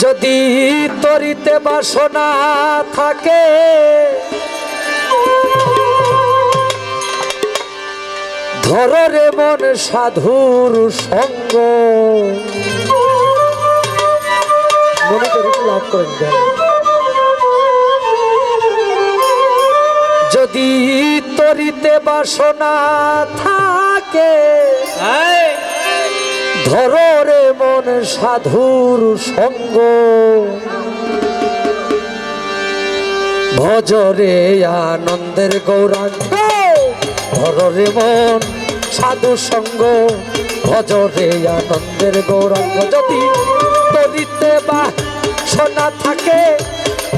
যদি তরিতে বাসনা থাকে ধরো রে মন সাধুর সঙ্গ। মনে করে লাভ করেন। যদি তরিতে বাসনা থাকে ধরো রে মন সাধুর সঙ্গ। ভজরে আনন্দের গৌরাঙ্গ ধরো রে মন সাধু সঙ্গ। ভজরে আনন্দের গৌরাঙ্গ যদি তরিতে বাসনা থাকে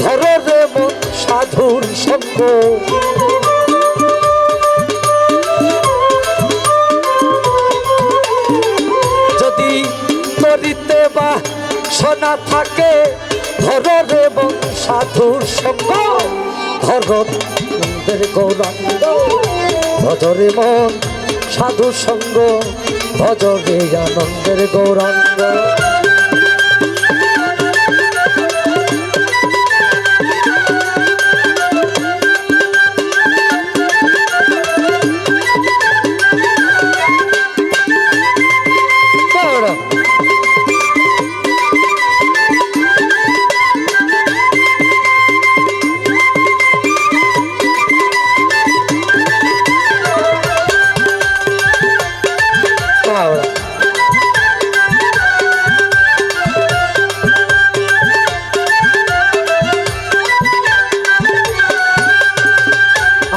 ধরো রে মন সাধুর সঙ্গ। যদি তরিতে বাসনা থাকে ধরো রে মন সাধুর সঙ্গ। ধরো আনন্দের গৌরাঙ্গ ভজরে মন সাধু সঙ্গ। ভজরে আনন্দের গৌরাঙ্গ।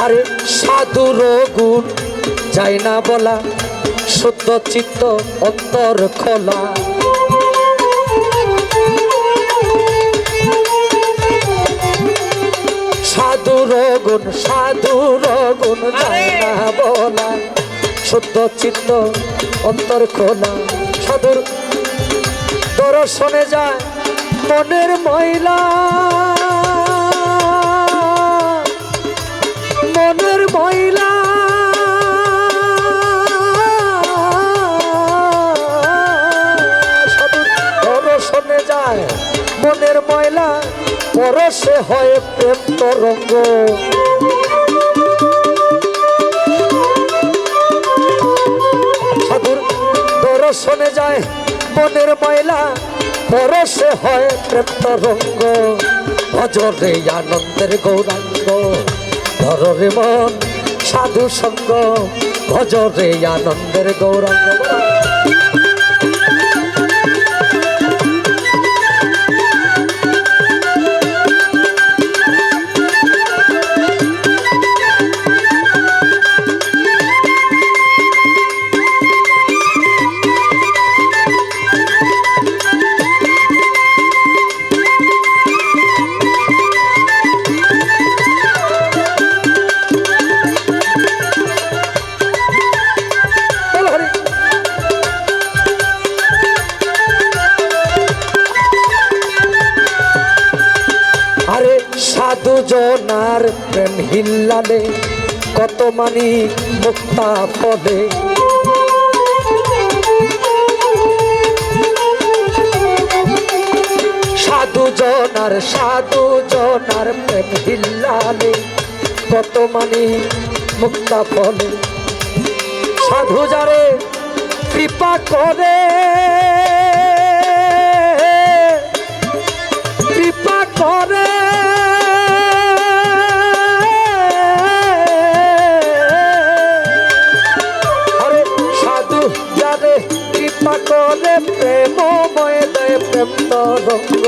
আরে সাধুর গুণ যাই না বলা শুদ্ধ চিত্ত অন্তর খোলা। সাধুর গুণ যাই না বলা শুদ্ধ চিত্ত অন্তর খোলা। সাধুর দর্শনে যায় মনের ময়লা। মনের ময়লা সাধুর দর্শনে যায় মনের ময়লা। পরশে হয় প্রেম তরঙ্গ। সাধুর দর্শনে যায় মনের ময়লা। পরশে হয় প্রেম তরঙ্গ। ভজরে আনন্দের গৌরাঙ্গ ধরো রে মন সাধু সঙ্গ। ভজরে আনন্দের গৌরাঙ্গ। আরে সাধু জনার প্রেম হিল্লালে কত মানি মুক্তা পদে। সাধু জনার প্রেম হিল্লালে কত মানি মুক্তা ফলে। সাধু যারে কৃপা করে কৃপা করে আরে সাধু যারে কৃপা করে প্রেমময় দেয় প্রেম তরঙ্গ।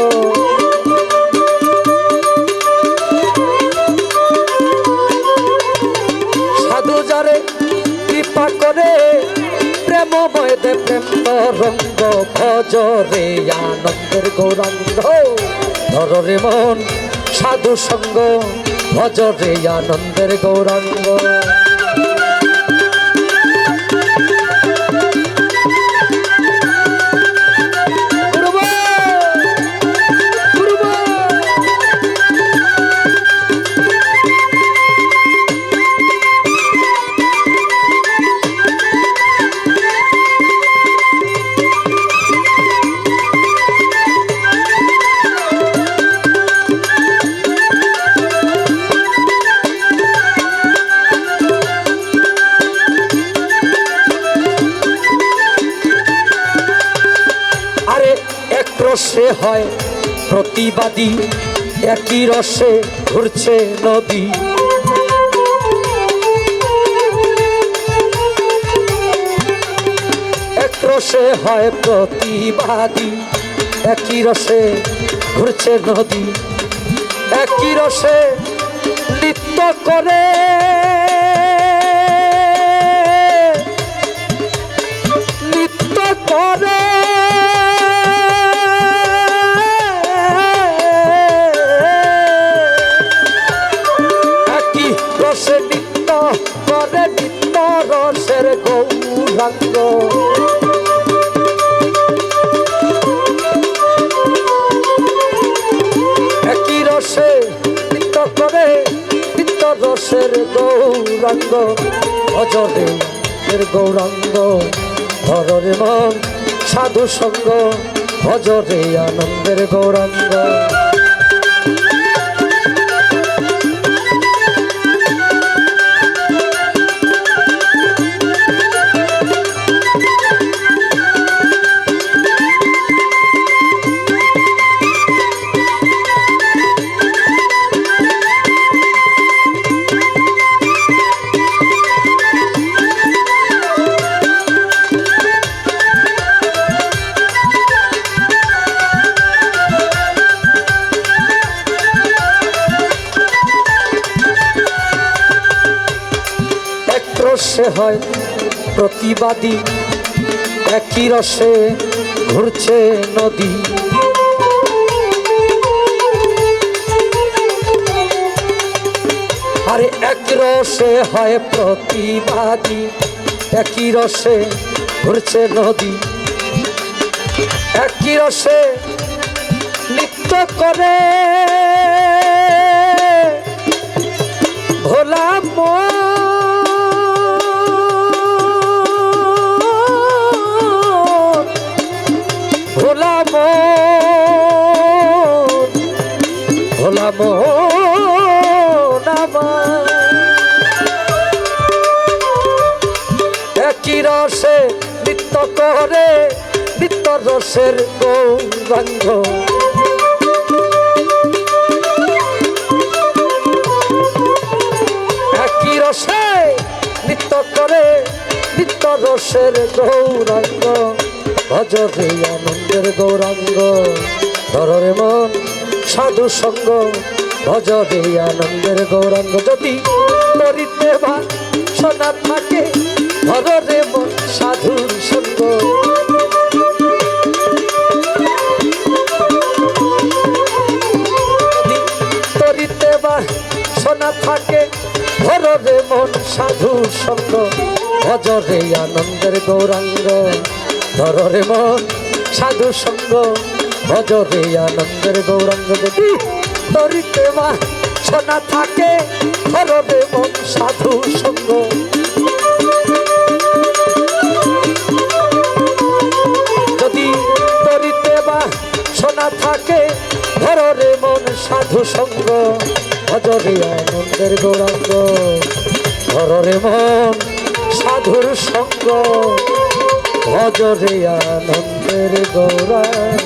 সাধু যারে কৃপা করে প্রেমময় দেয় প্রেম তরঙ্গ। ভজরে আনন্দের গৌরাঙ্গ ধরো রে মন সাধু সঙ্গ। ভজরে আনন্দের গৌরাঙ্গ। এক রসে হয় প্রতিবাদী, একই রসে ঘুরছে নদী। এক রসে হয় প্রতিবাদী, একই রসে ঘুরছে নদী। একই রসে নৃত্য করে নৃত্য করে একই রসে নৃত্য করে, নৃত্য রসের গৌরাঙ্গ। একই রসে নৃত্য করে, নৃত্য রসের গৌরাঙ্গ। ভজরে এর গৌরাঙ্গ, ধরে মন সাধু সঙ্গ। ভজরে আনন্দের গৌরাঙ্গ। রসে হয় প্রতিবাদী, একই রসে ঘুরছে নদী। আরে এক রসে হয় প্রতিবাদী, একই রসে ঘুরছে নদী। একই রসে নৃত্য করে ভোলা মন। ভোলা মন আমার একই রসে নৃত্য করে, নৃত্য রসের গৌরাঙ্গ। একই রসে নৃত্য করে, নৃত্য রসের গৌরাঙ্গ। ভজরে আনন্দের গৌরাঙ্গ, ধরে মন সাধু সঙ্গ। ভজরে আনন্দের গৌরাঙ্গ। যদি নরিতে বা সোনা থাকে, ধরে মন সাধুর সঙ্গ। তরিতে বা সোনা থাকে, ধরে মন সাধুর সঙ্গ। ভজরে আনন্দের গৌরাঙ্গ, ধরে মন সাধু সঙ্গ। ভজরে আনন্দের গৌরাঙ্গ। যদি তরিতে মা সোনা থাকে, ধরে মন সাধু সঙ্গ। যদি তরিতে মা সোনা থাকে, ধরে মন সাধু সঙ্গ। ভজরে আনন্দের গৌরাঙ্গ, ধরে মন সাধুর সঙ্গ। ভজরে আনন্দের গৌরাঙ্গ।